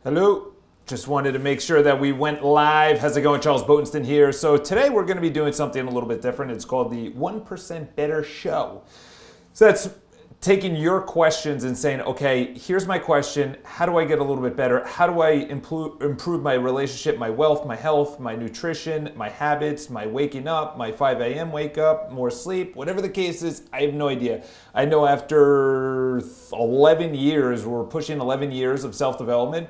Hello. Just wanted to make sure that we went live. How's it going? Charles Botenston here. So today we're going to be doing something a little bit different. It's called the 1% Better Show. So that's taking your questions and saying, okay, here's my question. How do I get a little bit better? How do I improve my relationship, my wealth, my health, my nutrition, my habits, my waking up, my 5 a.m. wake up, more sleep, whatever the case is, I have no idea. I know after 11 years, we're pushing 11 years of self-development,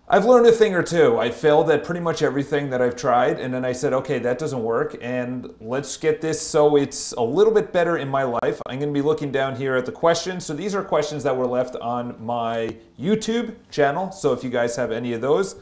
I've learned a thing or two. I failed at pretty much everything that I've tried, and then I said, okay, that doesn't work, and let's get this so it's a little bit better in my life. I'm going to be looking down here at the questions. So these are questions that were left on my YouTube channel. So if you guys have any of those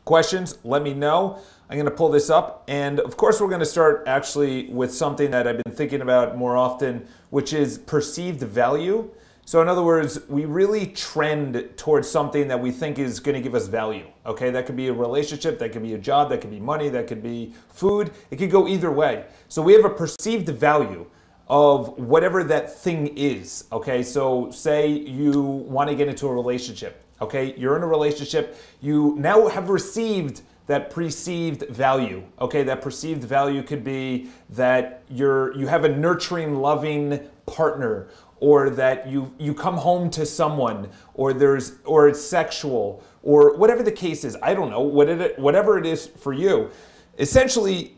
questions, let me know. I'm going to pull this up, and of course we're going to start actually with something that I've been thinking about more often, which is perceived value. So in other words, we really trend towards something that we think is going to give us value. Okay, that could be a relationship, that could be a job, that could be money, that could be food. It could go either way. So we have a perceived value of whatever that thing is. Okay, so say you want to get into a relationship. Okay, you're in a relationship. You now have received that perceived value. Okay, that perceived value could be that you have a nurturing, loving partner, or that you come home to someone, or it's sexual, or whatever the case is. I don't know, whatever it is for you. Essentially,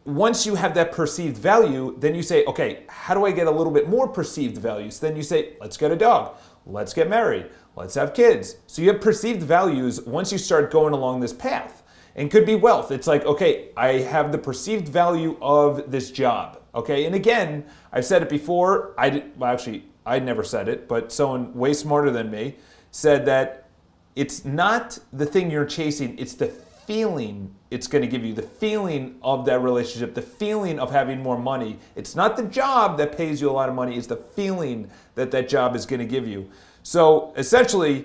once you have that perceived value, then you say, okay, how do I get a little bit more perceived value? So then you say, let's get a dog, let's get married, let's have kids. So you have perceived values once you start going along this path. And could be wealth. It's like, okay, I have the perceived value of this job. Okay, and again, I've said it before. I never said it, but someone way smarter than me said that it's not the thing you're chasing, it's the feeling it's going to give you, the feeling of that relationship, the feeling of having more money. It's not the job that pays you a lot of money, it's the feeling that that job is going to give you. So essentially,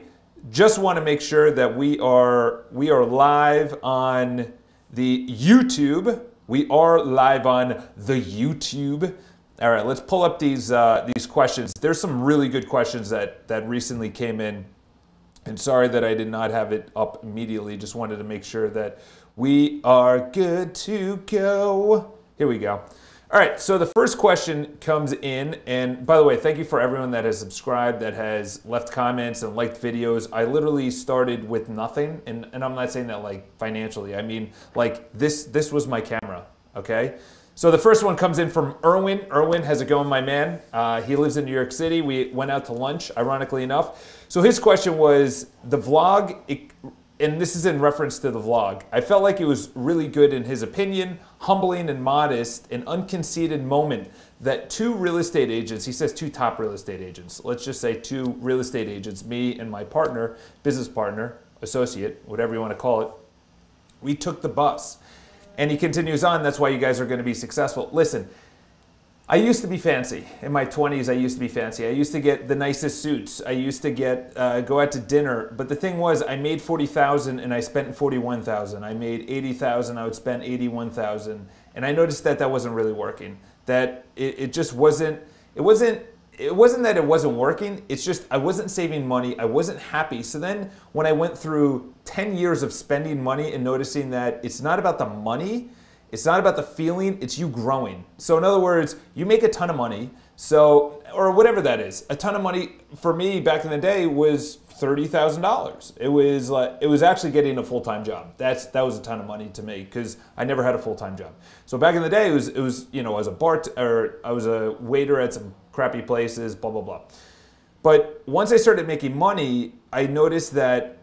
just want to make sure that we are live on the YouTube. We are live on the YouTube. All right, let's pull up these questions. There's some really good questions that recently came in. And sorry that I did not have it up immediately. Just wanted to make sure that we are good to go. Here we go. All right, so the first question comes in, and by the way, thank you for everyone that has subscribed, that has left comments and liked videos. I literally started with nothing, and I'm not saying that like financially. I mean, like this was my camera, okay? So the first one comes in from Erwin. Erwin, how's it going, my man? He lives in New York City. We went out to lunch, ironically enough. So his question was, the vlog, and this is in reference to the vlog, I felt like it was really good in his opinion, humbling and modest, an unconceited moment that two real estate agents, he says two top real estate agents, let's just say two real estate agents, me and my partner, business partner, associate, whatever you want to call it, we took the bus. And he continues on, that's why you guys are going to be successful. Listen, I used to be fancy. In my 20s, I used to be fancy. I used to get the nicest suits. I used to go out to dinner. But the thing was, I made $40,000 and I spent $41,000. I made $80,000, I would spend $81,000. And I noticed that that wasn't really working. That it just wasn't, it wasn't that it wasn't working, it's just I wasn't saving money, I wasn't happy. So then when I went through 10 years of spending money and noticing that it's not about the money, it's not about the feeling, it's you growing. So in other words, you make a ton of money, so, or whatever that is. A ton of money for me back in the day was $30,000. It was actually getting a full-time job. That was a ton of money to make because I never had a full-time job. So back in the day, it was you know, as I was a waiter at some crappy places, blah blah blah. But once I started making money, I noticed that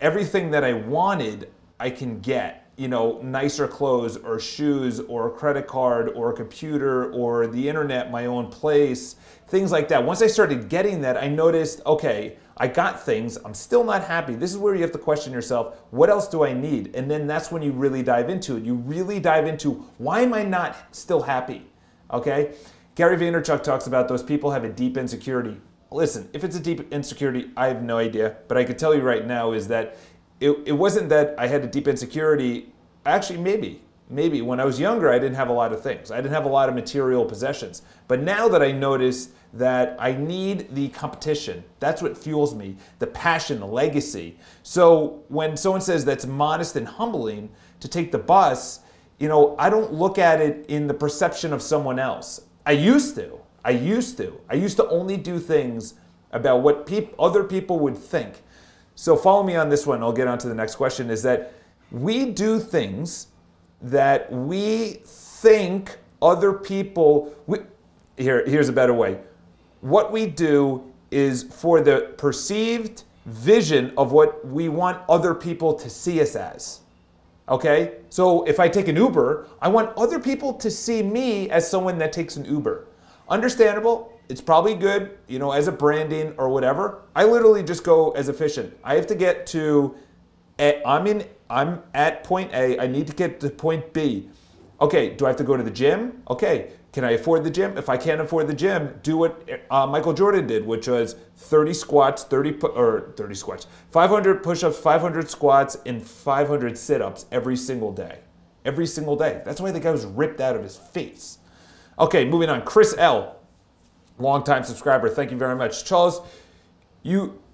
everything that I wanted, I can get. You know, nicer clothes or shoes or a credit card or a computer or the internet, my own place, things like that. Once I started getting that, I noticed, okay, I got things, I'm still not happy. This is where you have to question yourself, what else do I need? And then that's when you really dive into it. You really dive into, why am I not still happy? Okay? Gary Vaynerchuk talks about those people have a deep insecurity. Listen, if it's a deep insecurity, I have no idea. But I could tell you right now is that it wasn't that I had a deep insecurity. Actually, maybe. maybe when I was younger, I didn't have a lot of things. I didn't have a lot of material possessions. But now that I notice that I need the competition, that's what fuels me, the passion, the legacy. So when someone says that's modest and humbling to take the bus, you know, I don't look at it in the perception of someone else. I used to only do things about what other people would think. So follow me on this one. I'll get on to the next question, is that we do things that we think other people, here's a better way. What we do is for the perceived vision of what we want other people to see us as. Okay? So if I take an Uber, I want other people to see me as someone that takes an Uber. Understandable. It's probably good, you know, as a branding or whatever. I literally just go as efficient. I have to get to, I'm at point A, I need to get to point B. Okay, do I have to go to the gym? Okay, can I afford the gym? If I can't afford the gym, do what Michael Jordan did, which was 30 squats, 500 push-ups, 500 squats, and 500 sit-ups every single day. Every single day. That's why the guy was ripped out of his face. Okay, moving on. Chris L., longtime subscriber, thank you very much. Charles,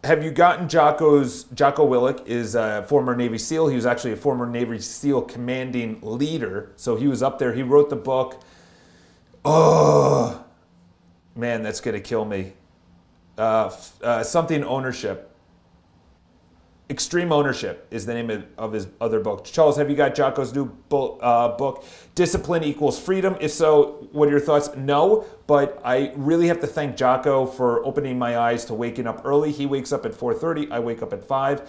have you gotten Jocko Willink is a former Navy SEAL. He was actually a former Navy SEAL commanding leader. So he was up there. He wrote the book. Oh, man, that's going to kill me. Something Ownership. Extreme Ownership is the name of his other book. Charles, have you got Jocko's new book, Discipline Equals Freedom? If so, what are your thoughts? No, but I really have to thank Jocko for opening my eyes to waking up early. He wakes up at 4:30, I wake up at 5.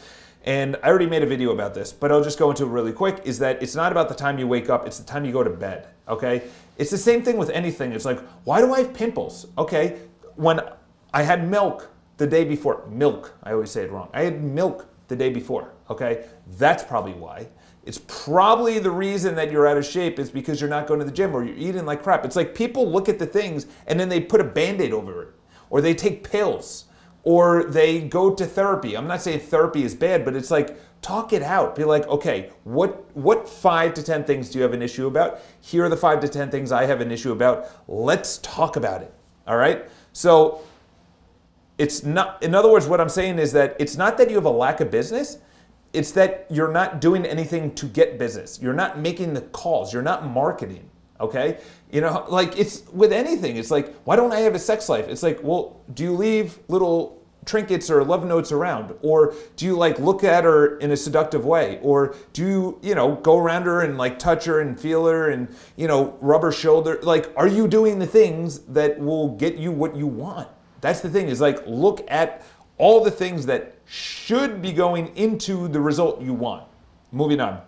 And I already made a video about this, but I'll just go into it really quick, is that it's not about the time you wake up, it's the time you go to bed, okay? It's the same thing with anything. It's like, why do I have pimples? Okay, when I had milk the day before, I always say it wrong. I had milk the day before, okay? That's probably why. It's probably the reason that you're out of shape is because you're not going to the gym or you're eating like crap. It's like people look at the things and then they put a Band-Aid over it, or they take pills, or they go to therapy. I'm not saying therapy is bad, but it's like, talk it out. Be like, okay, what 5 to 10 things do you have an issue about? Here are the 5 to 10 things I have an issue about. Let's talk about it, all right? So it's not, in other words, what I'm saying is that it's not that you have a lack of business, it's that you're not doing anything to get business. You're not making the calls, you're not marketing, okay? You know, like it's with anything, it's like, why don't I have a sex life? It's like, well, do you leave little trinkets or love notes around? Or do you like look at her in a seductive way? Or do you know, go around her and like touch her and feel her and, you know, rub her shoulder? Like, are you doing the things that will get you what you want? That's the thing, is like, look at all the things that should be going into the result you want. Moving on.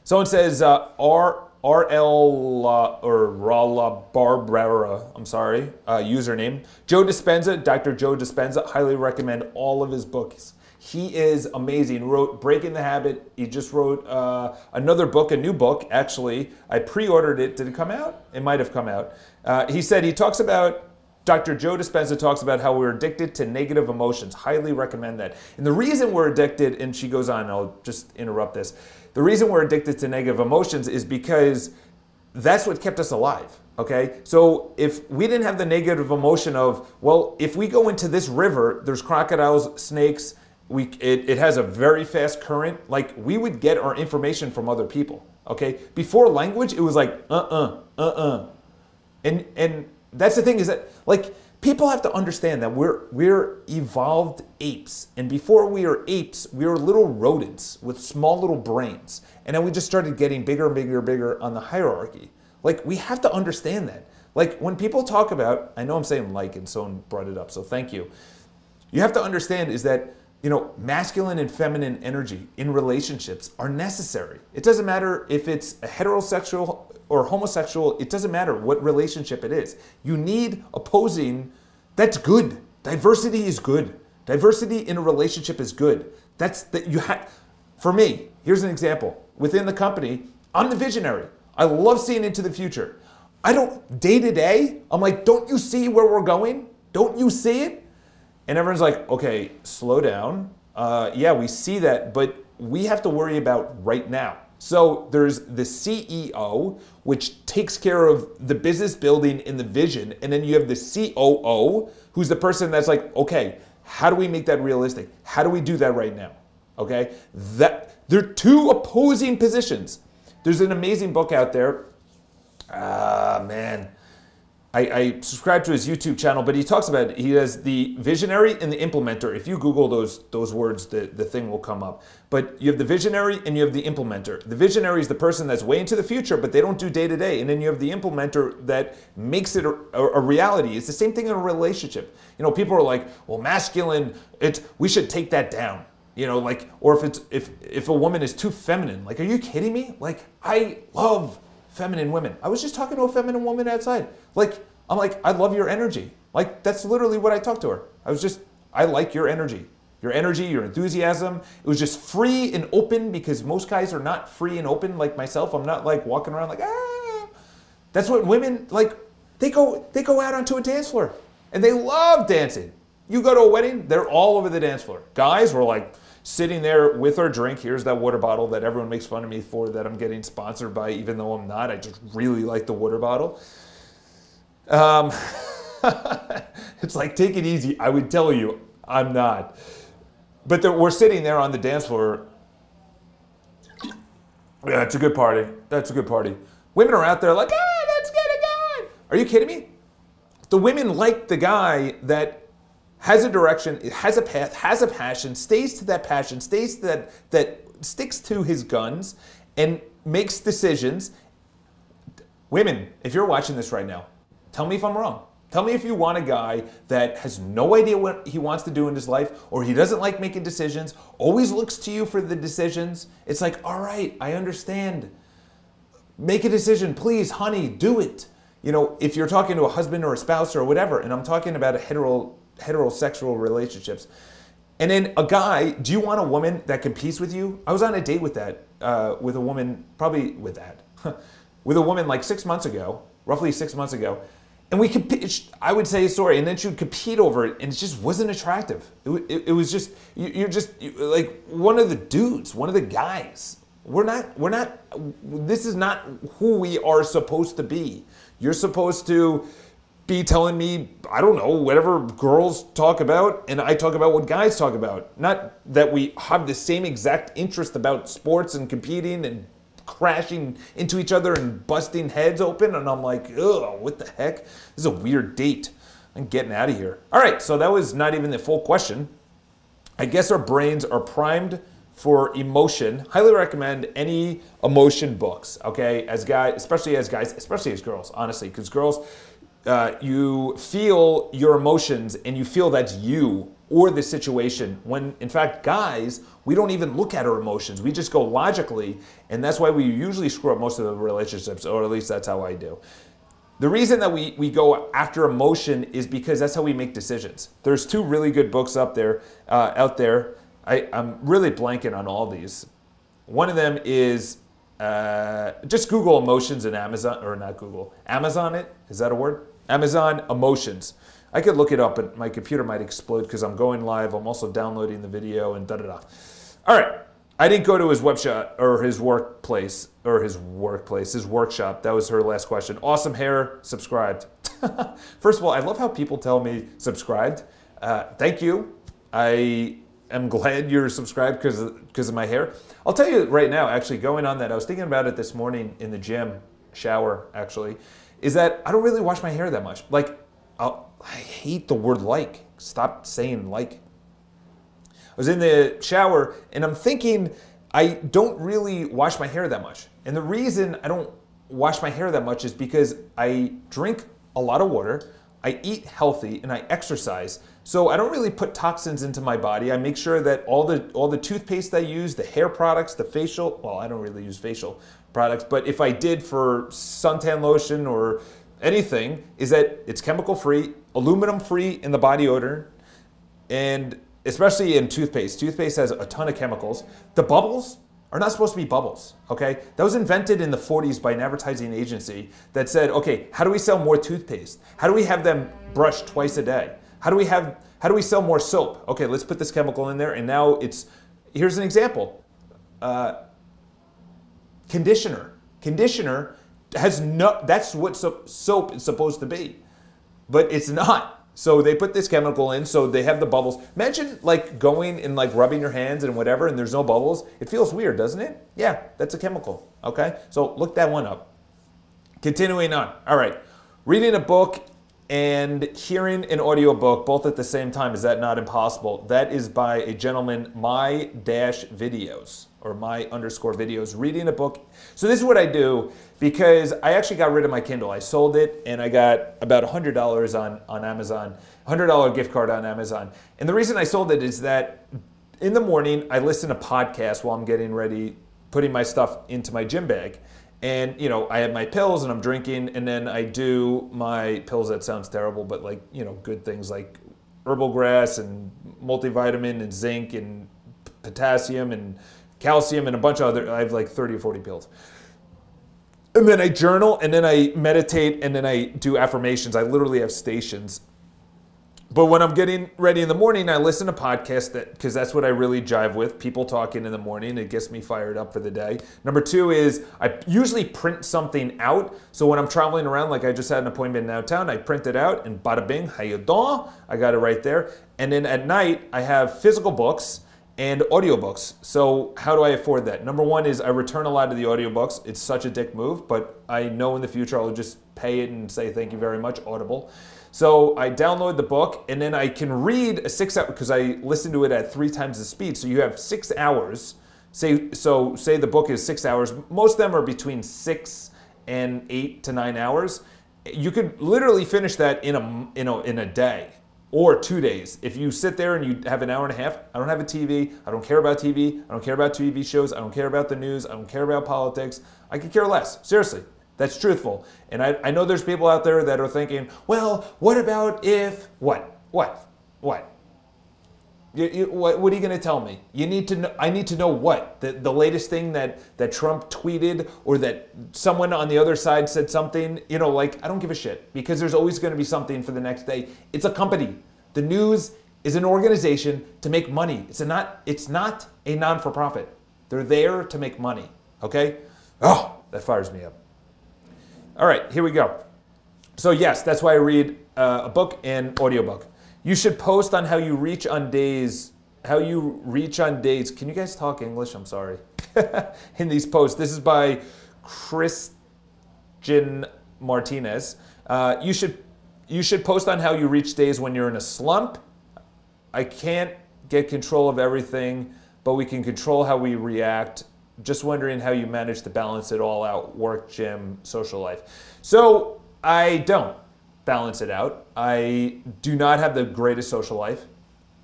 Someone says, RL or Rala Barbara, I'm sorry, username. Joe Dispenza, Dr. Joe Dispenza, highly recommend all of his books. He is amazing. Wrote Breaking the Habit. He just wrote another book, a new book, actually. I pre-ordered it. Did it come out? It might have come out. He said he talks about, Dr. Joe Dispenza talks about how we're addicted to negative emotions. Highly recommend that. And the reason we're addicted, and she goes on, I'll just interrupt this. The reason we're addicted to negative emotions is because that's what kept us alive, okay? So if we didn't have the negative emotion of, well, if we go into this river, there's crocodiles, snakes, it has a very fast current, like we would get our information from other people, okay? Before language, it was like, And that's the thing, is that, like, people have to understand that we're evolved apes. And before we were apes, we were little rodents with small little brains. And then we just started getting bigger and bigger and bigger on the hierarchy. Like, we have to understand that. Like, when people talk about, I know I'm saying like, and someone brought it up, so thank you. You have to understand is that, you know, masculine and feminine energy in relationships are necessary. It doesn't matter if it's a heterosexual or homosexual, it doesn't matter what relationship it is. You need opposing, that's good. Diversity is good. Diversity in a relationship is good. That's that you have. For me, here's an example. Within the company, I'm the visionary. I love seeing into the future. I don't, day to day, I'm like, don't you see where we're going? Don't you see it? And everyone's like, okay, slow down. Yeah, we see that, but we have to worry about right now. So there's the CEO, which takes care of the business building and the vision. And then you have the COO, who's the person that's like, okay, how do we make that realistic? How do we do that right now? Okay, they're two opposing positions. There's an amazing book out there. Man, I subscribe to his YouTube channel, but he talks about it. He has the visionary and the implementer. If you Google those words, the thing will come up. But you have the visionary and you have the implementer. The visionary is the person that's way into the future, but they don't do day to day. And then you have the implementer that makes it a reality. It's the same thing in a relationship. You know, people are like, well, masculine, we should take that down. You know, like, or if a woman is too feminine, like, are you kidding me? Like, I love feminine women. I was just talking to a feminine woman outside. Like, I'm like, I love your energy. Like, that's literally what I talked to her. I like your energy. Your energy, your enthusiasm. It was just free and open, because most guys are not free and open like myself. I'm not like walking around like, ah. That's what women, like, they go out onto a dance floor and they love dancing. You go to a wedding, they're all over the dance floor. Guys were like, sitting there with our drink. Here's that water bottle that everyone makes fun of me for, that I'm getting sponsored by, even though I'm not. I just really like the water bottle. It's like, take it easy. I would tell you, I'm not. But we're sitting there on the dance floor. Yeah, it's a good party. That's a good party. Women are out there like, let's get it going. Are you kidding me? The women like the guy that has a direction, has a path, has a passion, stays to that passion, stays to that sticks to his guns, and makes decisions. Women, if you're watching this right now, tell me if I'm wrong. Tell me if you want a guy that has no idea what he wants to do in his life, or he doesn't like making decisions, always looks to you for the decisions. It's like, all right, I understand. Make a decision, please, honey, do it. You know, if you're talking to a husband or a spouse or whatever, and I'm talking about a heterosexual relationships. And then a guy, do you want a woman that competes with you? I was on a date with with a woman, probably with with a woman like 6 months ago, roughly 6 months ago. And we I would say, sorry, and then she would compete over it, and it just wasn't attractive. It was just, you're just like one of the dudes, one of the guys. This is not who we are supposed to be. You're supposed to be telling me, I don't know, whatever girls talk about, and I talk about what guys talk about. Not that we have the same exact interest about sports and competing and crashing into each other and busting heads open, and I'm like, ugh, what the heck? This is a weird date. I'm getting out of here. All right, so that was not even the full question. I guess our brains are primed for emotion. Highly recommend any emotion books, okay? As guys, especially as girls, honestly, because girls, you feel your emotions and you feel that's you or the situation, when in fact, guys, we don't even look at our emotions. We just go logically, and that's why we usually screw up most of the relationships, or at least that's how I do. The reason that we go after emotion is because that's how we make decisions. There's two really good books out there. I'm really blanking on all these. One of them is just Google emotions in Amazon, or not Google, Amazon it? Is that a word? Amazon emotions. I could look it up, but my computer might explode because I'm going live. I'm also downloading the video and da-da-da. All right. I didn't go to his webshop or his workplace, his workshop. That was her last question. Awesome hair, subscribed. First of all, I love how people tell me subscribed. Thank you. I am glad you're subscribed because of my hair. I'll tell you right now, actually, going on that, I was thinking about it this morning in the gym, shower, actually, is that I don't really wash my hair that much. Like, I hate the word like. Stop saying like. I was in the shower and I'm thinking I don't really wash my hair that much. And the reason I don't wash my hair that much is because I drink a lot of water, I eat healthy, and I exercise. So I don't really put toxins into my body. I make sure that all the toothpaste I use, the hair products, the facial, well, I don't really use facial products, but if I did for suntan lotion or anything, is that it's chemical free, aluminum free in the body odor, and especially in toothpaste. Toothpaste has a ton of chemicals. The bubbles are not supposed to be bubbles, okay? That was invented in the 40s by an advertising agency that said, okay, how do we sell more toothpaste? How do we have them brush twice a day? How do we sell more soap? Okay, let's put this chemical in there, and now here's an example. Conditioner has no, that's what soap is supposed to be, but it's not. So they put this chemical in, so they have the bubbles. Imagine like going and like rubbing your hands and whatever, and there's no bubbles. It feels weird, doesn't it? Yeah, that's a chemical, okay? So look that one up. Continuing on, all right. Reading a book and hearing an audiobook both at the same time, is that not impossible? That is by a gentleman, my-videos, or my_videos, reading a book. So this is what I do, because I actually got rid of my Kindle. I sold it, and I got about $100 on Amazon, $100 gift card on Amazon. And the reason I sold it is that in the morning, I listen to podcasts while I'm getting ready, putting my stuff into my gym bag. And, you know, I have my pills and I'm drinking, and then I do my pills, that sounds terrible, but like, you know, good things like herbal grass and multivitamin and zinc and potassium and calcium and a bunch of other, I have like 30 or 40 pills. And then I journal, and then I meditate, and then I do affirmations. I literally have stations. But when I'm getting ready in the morning, I listen to podcasts, because that's what I really jive with. People talking in the morning, it gets me fired up for the day. Number two is I usually print something out. So when I'm traveling around, like I just had an appointment downtown, I print it out and bada bing, how you doing? I got it right there. And then at night, I have physical books and audiobooks. So how do I afford that? Number one is I return a lot of the audiobooks. It's such a dick move, but I know in the future I'll just pay it and say thank you very much, Audible. So I download the book, and then I can read a 6 hour, because I listen to it at 3 times the speed. So you have 6 hours. Say the book is 6 hours. Most of them are between 6 and 8 to 9 hours. You could literally finish that in a day or 2 days. If you sit there and you have an hour and a half, I don't have a TV, I don't care about TV, I don't care about TV shows, I don't care about the news, I don't care about politics. I could care less, seriously. That's truthful. And I know there's people out there that are thinking, well, what about if, what? What are you going to tell me? You need to know, I need to know what? The latest thing that Trump tweeted, or that someone on the other side said something, you know, like, I don't give a shit, because there's always going to be something for the next day. It's a company. The news is an organization to make money. It's not a non-for-profit. They're there to make money, okay? Oh, that fires me up. All right, here we go. So yes, that's why I read a book and audiobook. You should post on how you reach on days. Can you guys talk English? I'm sorry. In these posts. This is by Christian Martinez. You should post on how you reach days when you're in a slump. I can't get control of everything, but we can control how we react. Just wondering how you manage to balance it all out, work, gym, social life. So I don't balance it out. I do not have the greatest social life.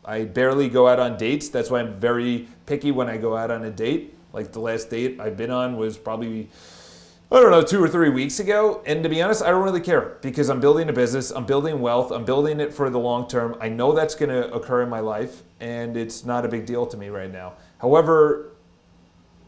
I barely go out on dates. That's why I'm very picky when I go out on a date. Like the last date I've been on was probably, I don't know, 2 or 3 weeks ago. And to be honest, I don't really care, because I'm building a business, I'm building wealth, I'm building it for the long term. I know that's going to occur in my life, and it's not a big deal to me right now. However,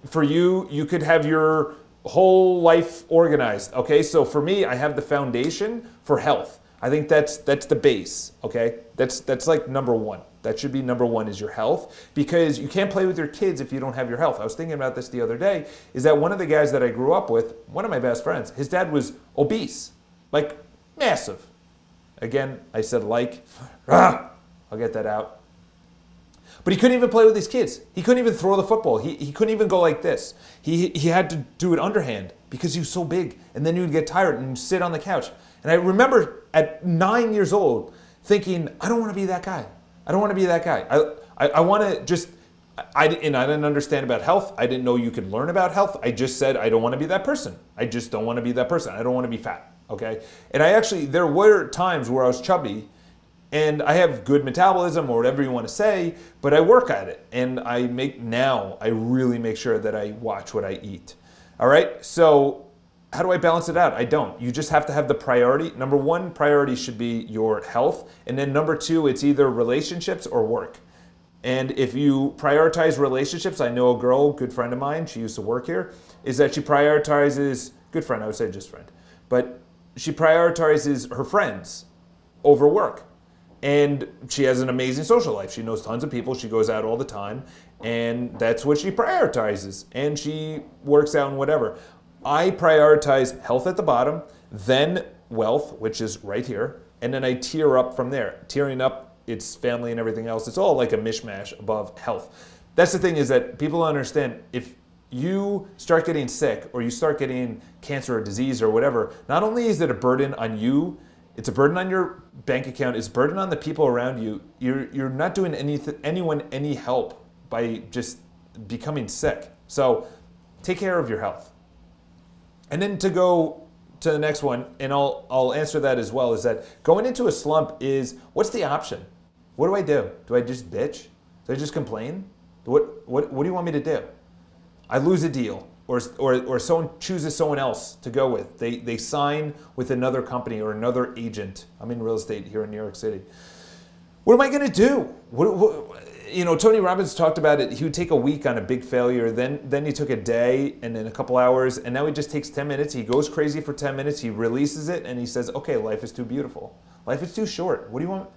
for you, you could have your whole life organized, okay? So for me, I have the foundation for health. I think that's the base, okay? That's like number one. That should be number one, is your health, because you can't play with your kids if you don't have your health. I was thinking about this the other day, is that one of the guys that I grew up with, one of my best friends, his dad was obese, like massive. Again, I said like, I'll get that out. But he couldn't even play with his kids. He couldn't even throw the football. He couldn't even go like this. He had to do it underhand because he was so big. And then he would get tired and sit on the couch. And I remember at 9 years old thinking, I don't want to be that guy. I don't want to be that guy. I want to just, I didn't understand about health. I didn't know you could learn about health. I just said, I don't want to be that person. I just don't want to be that person. I don't want to be fat, okay? And there were times where I was chubby, and I have good metabolism, or whatever you want to say, but I work at it. And I really make sure that I watch what I eat. All right, so how do I balance it out? I don't. You just have to have the priority. Number one priority should be your health. And then number two, it's either relationships or work. And if you prioritize relationships, I know a girl, good friend of mine, she used to work here, is that she prioritizes, good friend, I would say just friend, but she prioritizes her friends over work. And she has an amazing social life. She knows tons of people. She goes out all the time. And that's what she prioritizes. And she works out and whatever. I prioritize health at the bottom, then wealth, which is right here. And then I tier up from there. Tiering up, it's family and everything else. It's all like a mishmash above health. That's the thing, is that people don't understand, if you start getting sick or you start getting cancer or disease or whatever, not only is it a burden on you, it's a burden on your bank account, it's a burden on the people around you. You're not doing anyone any help by just becoming sick. So take care of your health. And then to go to the next one, and I'll answer that as well, is that going into a slump is, what's the option? What do I do? Do I just bitch? Do I just complain? What do you want me to do? I lose a deal, or someone chooses someone else to go with. They sign with another company or another agent. I'm in real estate here in New York City. What am I going to do? You know, Tony Robbins talked about it. He would take a week on a big failure. Then he took a day and then a couple hours. And now he just takes 10 minutes. He goes crazy for 10 minutes. He releases it. And he says, okay, life is too beautiful. Life is too short. What do you want?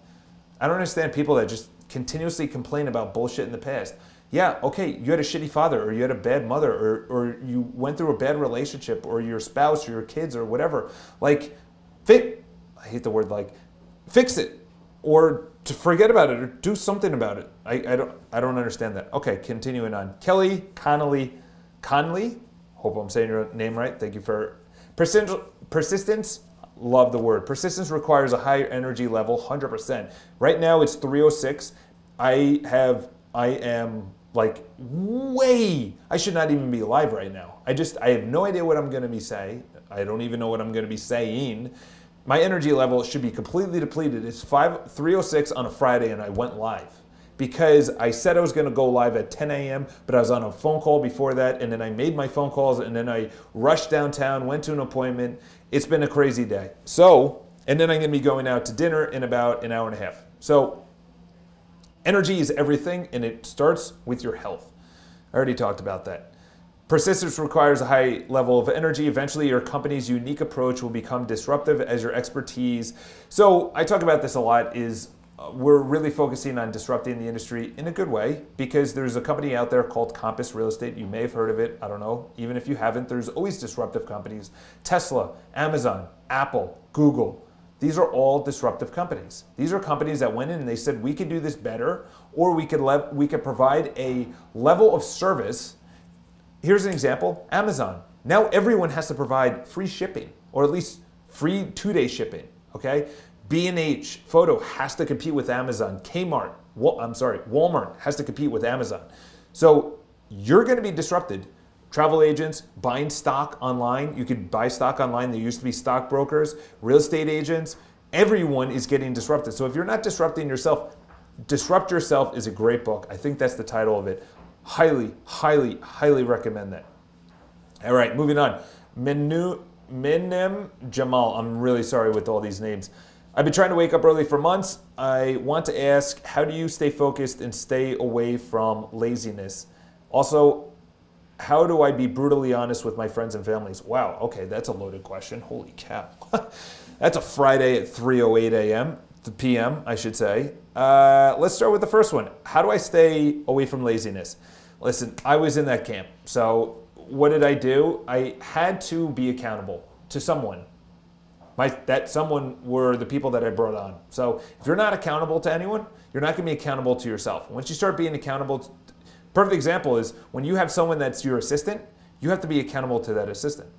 I don't understand people that just continuously complain about bullshit in the past. Yeah, okay, you had a shitty father, or you had a bad mother, or you went through a bad relationship, or your spouse or your kids or whatever. Like, I hate the word like, fix it. Or to forget about it, or do something about it. I don't understand that. Okay, continuing on. Kelly Conley, hope I'm saying your name right. Thank you for persistence. Love the word. Persistence requires a higher energy level, 100%. Right now it's 306. I am like I should not even be alive right now. I have no idea what I'm going to be saying. I don't even know what I'm going to be saying. My energy level should be completely depleted. It's 3:06 on a Friday, and I went live because I said I was going to go live at 10 a.m., but I was on a phone call before that, and then I made my phone calls, and then I rushed downtown, went to an appointment. It's been a crazy day. And then I'm going to be going out to dinner in about an hour and a half. So energy is everything, and it starts with your health. I already talked about that. Persistence requires a high level of energy. Eventually, your company's unique approach will become disruptive as your expertise. So I talk about this a lot, is we're really focusing on disrupting the industry in a good way, because there's a company out there called Compass Real Estate. You may have heard of it. I don't know. Even if you haven't, there's always disruptive companies. Tesla, Amazon, Apple, Google. These are all disruptive companies. These are companies that went in and they said, we could do this better, or we could provide a level of service. Here's an example, Amazon. Now everyone has to provide free shipping, or at least free 2-day shipping, okay? B&H Photo has to compete with Amazon. Walmart has to compete with Amazon. So you're gonna be disrupted. Travel agents, buying stock online. You could buy stock online. There used to be stockbrokers, real estate agents. Everyone is getting disrupted. So if you're not disrupting yourself, Disrupt Yourself is a great book. I think that's the title of it. Highly, highly, highly recommend that. All right, moving on. Minem Jamal. I'm really sorry with all these names. I've been trying to wake up early for months. I want to ask, how do you stay focused and stay away from laziness? Also, how do I be brutally honest with my friends and families? Wow, okay, that's a loaded question. Holy cow. That's a Friday at 3:08 a.m., p.m., I should say. Let's start with the first one. How do I stay away from laziness? Listen, I was in that camp. So what did I do? I had to be accountable to someone. That someone were the people that I brought on. So if you're not accountable to anyone, you're not going to be accountable to yourself. Once you start being accountable, perfect example is when you have someone that's your assistant, you have to be accountable to that assistant.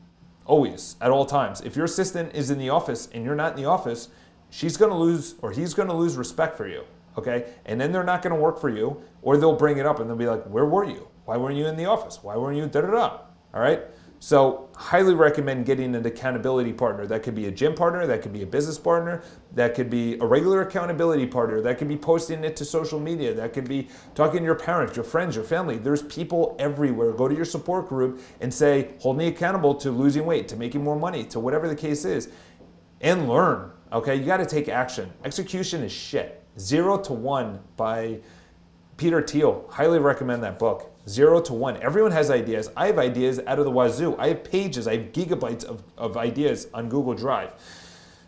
Always, at all times. If your assistant is in the office and you're not in the office, she's going to lose, or he's going to lose respect for you, okay? And then they're not going to work for you, or they'll bring it up and they'll be like, where were you? Why weren't you in the office? Why weren't you da-da-da? All right? So highly recommend getting an accountability partner. That could be a gym partner, that could be a business partner, that could be a regular accountability partner, that could be posting it to social media, that could be talking to your parents, your friends, your family. There's people everywhere. Go to your support group and say, hold me accountable to losing weight, to making more money, to whatever the case is, and learn, okay? You gotta take action. Execution is shit. 0 to 1 by Peter Thiel. Highly recommend that book. 0 to 1. Everyone has ideas. I have ideas out of the wazoo. I have pages. I have gigabytes of ideas on Google Drive.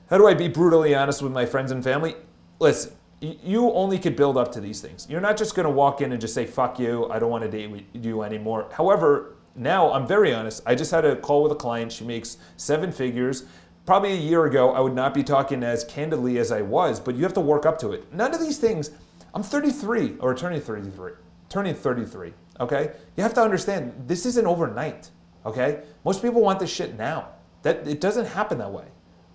How do I be brutally honest with my friends and family? Listen, you only could build up to these things. You're not just going to walk in and just say, fuck you, I don't want to date with you anymore. However, now I'm very honest. I just had a call with a client. She makes 7 figures. Probably a year ago, I would not be talking as candidly as I was, but you have to work up to it. None of these things, I'm 33, or turning 33, okay? You have to understand, this isn't overnight, okay? Most people want this shit now. It doesn't happen that way,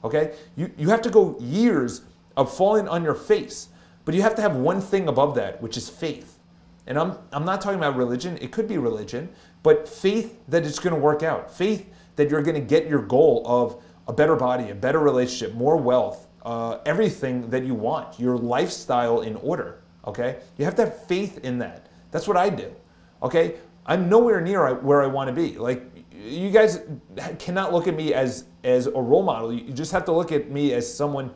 okay? You have to go years of falling on your face, but you have to have one thing above that, which is faith. And I'm not talking about religion. It could be religion, but faith that it's going to work out. Faith that you're going to get your goal of a better body, a better relationship, more wealth, everything that you want, your lifestyle in order, okay? You have to have faith in that. That's what I do, okay? I'm nowhere near where I want to be. Like, you guys cannot look at me as a role model. You just have to look at me as someone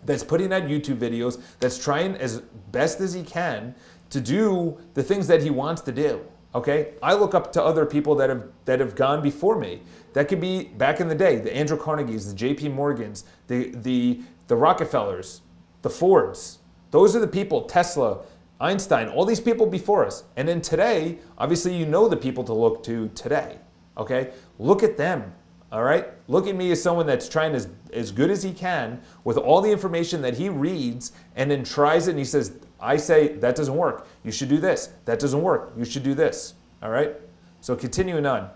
that's putting out YouTube videos, that's trying as best as he can to do the things that he wants to do, okay? I look up to other people that have gone before me. That could be back in the day, the Andrew Carnegies, the JP Morgans, the Rockefellers, the Fords. Those are the people, Tesla, Einstein, all these people before us. And then today, obviously you know the people to look to today, okay? Look at them, all right? Look at me as someone that's trying as good as he can with all the information that he reads and then tries it and he says, I say, that doesn't work. You should do this. That doesn't work. You should do this, all right? So continuing on.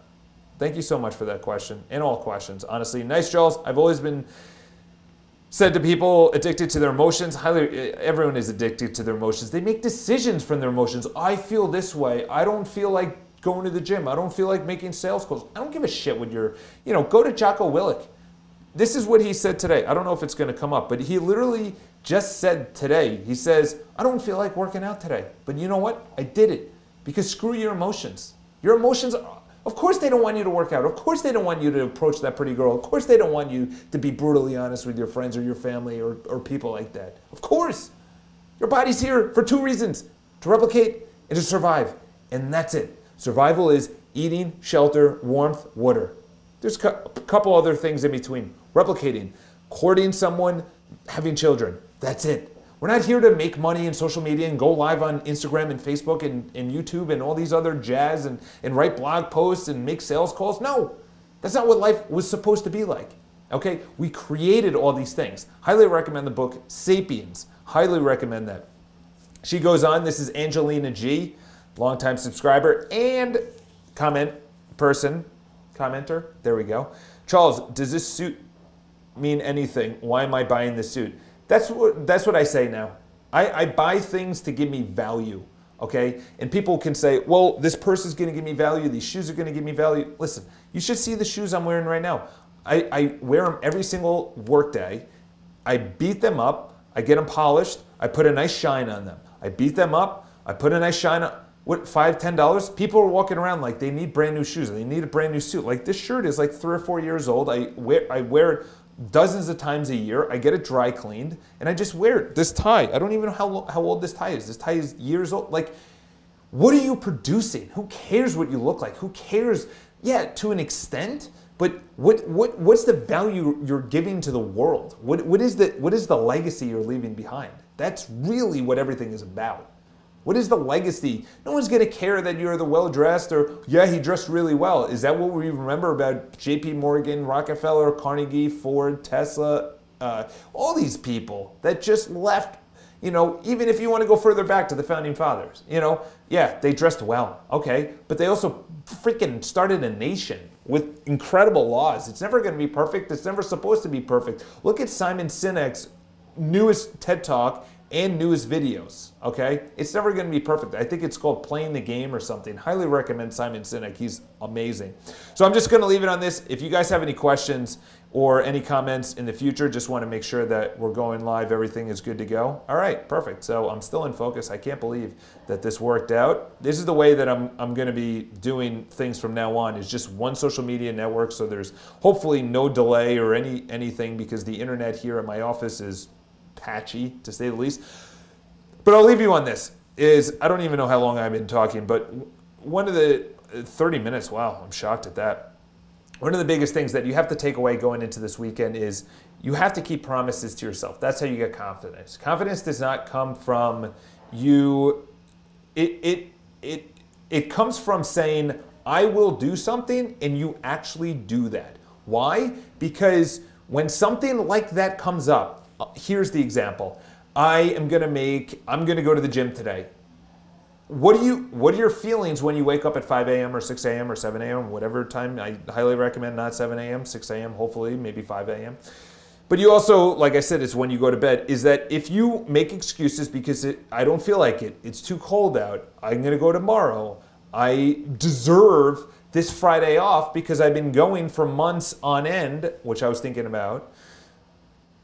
Thank you so much for that question and all questions, honestly. Nice, Charles. I've always been said to people addicted to their emotions. Everyone is addicted to their emotions. They make decisions from their emotions. I feel this way. I don't feel like going to the gym. I don't feel like making sales calls. I don't give a shit what you're, go to Jocko Willink. This is what he said today. I don't know if it's going to come up, but he literally just said today, he says, I don't feel like working out today. But you know what? I did it because screw your emotions. Your emotions, of course they don't want you to work out. Of course they don't want you to approach that pretty girl. Of course they don't want you to be brutally honest with your friends or your family or people like that. Of course. Your body's here for 2 reasons, to replicate and to survive. And that's it. Survival is eating, shelter, warmth, water. There's a couple other things in between. Replicating, courting someone, having children. That's it. We're not here to make money in social media and go live on Instagram and Facebook and YouTube and all these other jazz and write blog posts and make sales calls. No, that's not what life was supposed to be like. Okay, we created all these things. Highly recommend the book Sapiens. Highly recommend that. She goes on, this is Angelina G, longtime subscriber and commenter, there we go. Charles, does this suit mean anything? Why am I buying this suit? That's what I say now. I buy things to give me value, okay? And people can say, well, this purse is gonna give me value, these shoes are gonna give me value. Listen, you should see the shoes I'm wearing right now. I wear them every single work day. I beat them up, I get them polished, I put a nice shine on them. I beat them up, I put a nice shine on, what, $5, $10? People are walking around like they need brand new shoes, they need a brand new suit. Like this shirt is like 3 or 4 years old. I wear it dozens of times a year. I get it dry cleaned and I just wear it. This tie, I don't even know how old this tie is. This tie is years old. Like, what are you producing? Who cares what you look like? Who cares? Yeah, to an extent, but what's the value you're giving to the world? What is the legacy you're leaving behind? That's really what everything is about. What is the legacy? No one's going to care that you're the well-dressed or, yeah, he dressed really well. Is that what we remember about JP Morgan, Rockefeller, Carnegie, Ford, Tesla, all these people that just left, even if you want to go further back to the founding fathers, yeah, they dressed well, okay, but they also freaking started a nation with incredible laws. It's never going to be perfect. It's never supposed to be perfect. Look at Simon Sinek's newest TED Talk and newest videos, okay? It's never gonna be perfect. I think it's called Playing the Game or something. Highly recommend Simon Sinek, he's amazing. So I'm just gonna leave it on this. If you guys have any questions or any comments in the future, just wanna make sure that we're going live, everything is good to go. All right, perfect. So I'm still in focus. I can't believe that this worked out. This is the way that I'm gonna be doing things from now on, is just one social media network, so there's hopefully no delay or anything, because the internet here at my office is patchy, to say the least. But I'll leave you on this. I don't even know how long I've been talking, but one of the 30 minutes, wow, I'm shocked at that. one of the biggest things that you have to take away going into this weekend is you have to keep promises to yourself. That's how you get confidence. Confidence does not come from you. It comes from saying, I will do something, and you actually do that. Why? Because when something like that comes up, here's the example. I'm gonna go to the gym today. What are your feelings when you wake up at 5 a.m. or 6 a.m. or 7 a.m., whatever time? I highly recommend not 7 a.m., 6 a.m., hopefully, maybe 5 a.m. But you also, like I said, it's when you go to bed, is that if you make excuses because I don't feel like it, it's too cold out, I'm gonna go tomorrow, I deserve this Friday off because I've been going for months on end, which I was thinking about.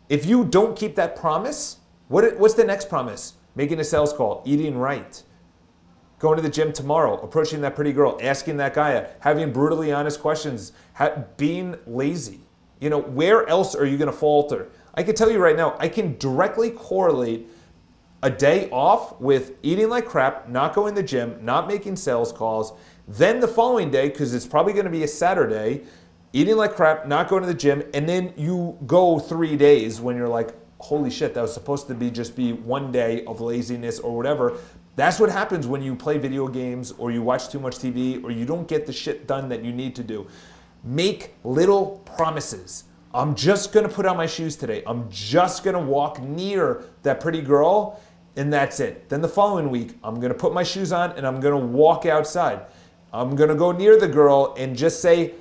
If you don't keep that promise, what's the next promise? Making a sales call, eating right, going to the gym tomorrow, approaching that pretty girl, asking that guy out, having brutally honest questions, being lazy. You know, where else are you going to falter? I can tell you right now, I can directly correlate a day off with eating like crap, not going to the gym, not making sales calls. Then the following day, because it's probably going to be a Saturday, eating like crap, not going to the gym, and then you go 3 days when you're like, holy shit, that was supposed to be one day of laziness or whatever. That's what happens when you play video games or you watch too much TV or you don't get the shit done that you need to do. Make little promises. I'm just gonna put on my shoes today. I'm just gonna walk near that pretty girl, and that's it. Then the following week, I'm gonna put my shoes on and I'm gonna walk outside. I'm gonna go near the girl and just say,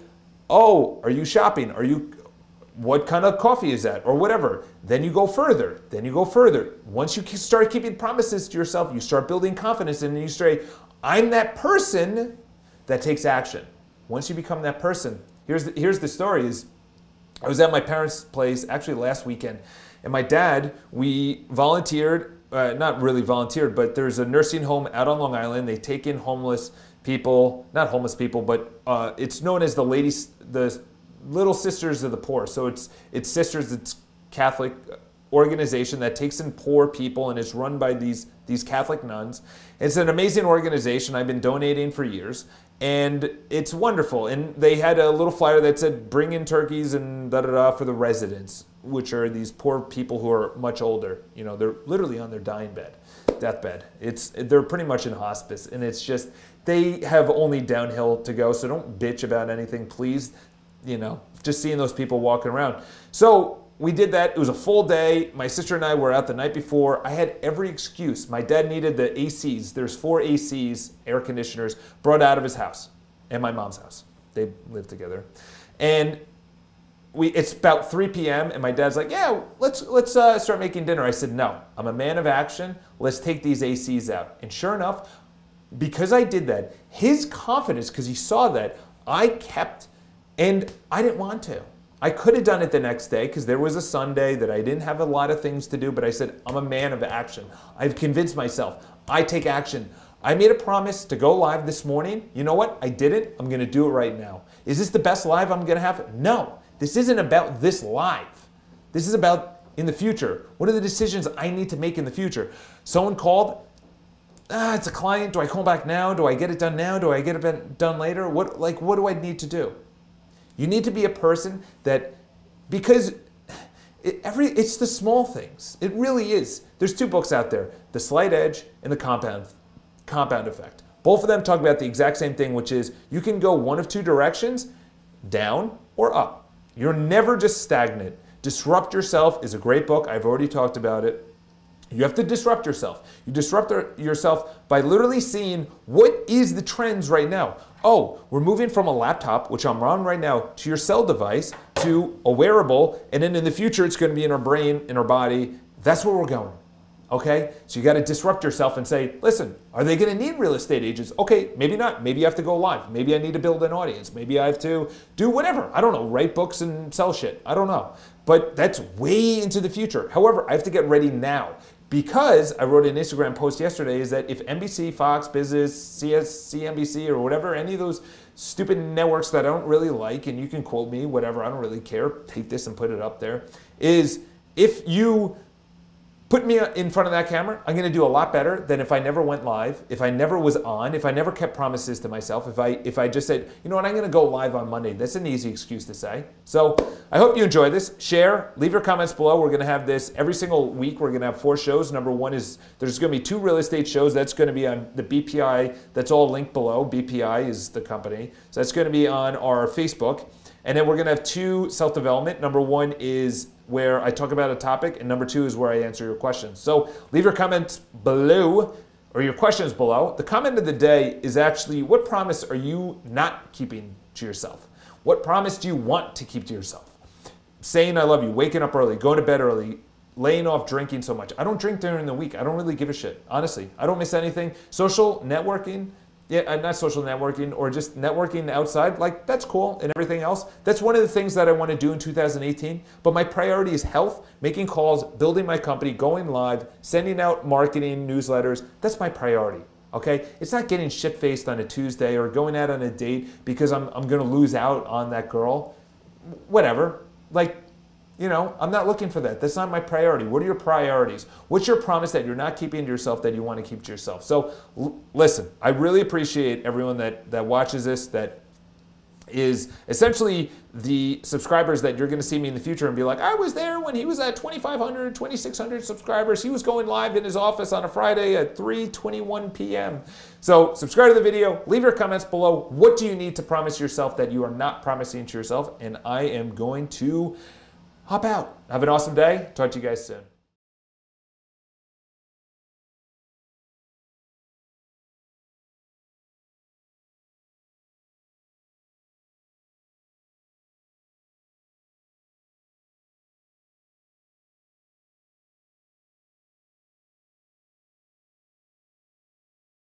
oh, are you shopping? What kind of coffee is that? Or whatever. Then you go further. Then you go further. Once you start keeping promises to yourself, you start building confidence, and you say, I'm that person that takes action. Once you become that person, here's the story is, I was at my parents' place actually last weekend, and my dad, we volunteered, not really volunteered, but there's a nursing home out on Long Island. They take in homeless people, not homeless people, but it's known as the Little Sisters of the Poor. So it's Sisters, it's Catholic organization that takes in poor people, and it's run by these Catholic nuns. It's an amazing organization. I've been donating for years, and it's wonderful. And they had a little flyer that said, bring in turkeys and da-da-da for the residents, which are these poor people who are much older. You know, they're literally on their dying bed, deathbed. They're pretty much in hospice, and it's just, they have only downhill to go, so don't bitch about anything, please. You know, just seeing those people walking around. So we did that. It was a full day. My sister and I were out the night before. I had every excuse. My dad needed the ACs. There's 4 ACs, air conditioners, brought out of his house and my mom's house. They live together. And it's about 3 p.m. and my dad's like, yeah, let's start making dinner. I said, no, I'm a man of action. Let's take these ACs out. And sure enough, because I did that, his confidence, because he saw that, I kept. And I didn't want to. I could have done it the next day because there was a Sunday that I didn't have a lot of things to do, but I said, I'm a man of action. I've convinced myself. I take action. I made a promise to go live this morning. You know what? I did it. I'm going to do it right now. Is this the best live I'm going to have? No. This isn't about this live. This is about in the future. What are the decisions I need to make in the future? Someone called. It's a client. Do I call back now? Do I get it done now? Do I get it done later? What do I need to do? You need to be a person that, because it's the small things. It really is. There's 2 books out there, The Slight Edge and The Compound Effect. Both of them talk about the exact same thing, which is you can go one of 2 directions, down or up. You're never just stagnant. Disrupt Yourself is a great book. I've already talked about it. You have to disrupt yourself. You disrupt yourself by literally seeing what is the trends right now. Oh, we're moving from a laptop, which I'm on right now, to your cell device, to a wearable, and then in the future it's going to be in our brain, in our body. That's where we're going. Okay? So you got to disrupt yourself and say, listen, are they going to need real estate agents? Okay, maybe not. Maybe you have to go live. Maybe I need to build an audience. Maybe I have to do whatever. I don't know, write books and sell shit. I don't know. But that's way into the future. However, I have to get ready now. Because I wrote an Instagram post yesterday is that if NBC, Fox, Business, CNBC, or whatever, any of those stupid networks that I don't really like, and you can quote me, whatever, I don't really care, take this and put it up there, is if you put me in front of that camera, I'm going to do a lot better than if I never went live, if I never was on, if I never kept promises to myself, if I just said, you know what, I'm going to go live on Monday. That's an easy excuse to say. So I hope you enjoy this. Share, leave your comments below. We're going to have this every single week. We're going to have 4 shows. Number 1 is there's going to be 2 real estate shows. That's going to be on the BPI. That's all linked below. BPI is the company. So that's going to be on our Facebook. And then we're going to have 2 self-development. Number 1 is where I talk about a topic, and number 2 is where I answer your questions. So leave your comments below, or your questions below. The comment of the day is actually, what promise are you not keeping to yourself? What promise do you want to keep to yourself? Saying I love you, waking up early, going to bed early, laying off drinking so much. I don't drink during the week. I don't really give a shit, honestly. I don't miss anything. Social networking, yeah, not social networking, or just networking outside, like that's cool, and everything else. That's one of the things that I want to do in 2018. But my priority is health, making calls, building my company, going live, sending out marketing newsletters. That's my priority, okay? It's not getting shit-faced on a Tuesday or going out on a date because I'm going to lose out on that girl. Whatever. Like, you know, I'm not looking for that. That's not my priority. What are your priorities? What's your promise that you're not keeping to yourself that you want to keep to yourself? So listen, I really appreciate everyone that watches this, that is essentially the subscribers that you're going to see me in the future and be like, I was there when he was at 2,500, 2,600 subscribers. He was going live in his office on a Friday at 3:21 p.m. So subscribe to the video, leave your comments below. What do you need to promise yourself that you are not promising to yourself? And I am going to hop out. Have an awesome day. Talk to you guys soon.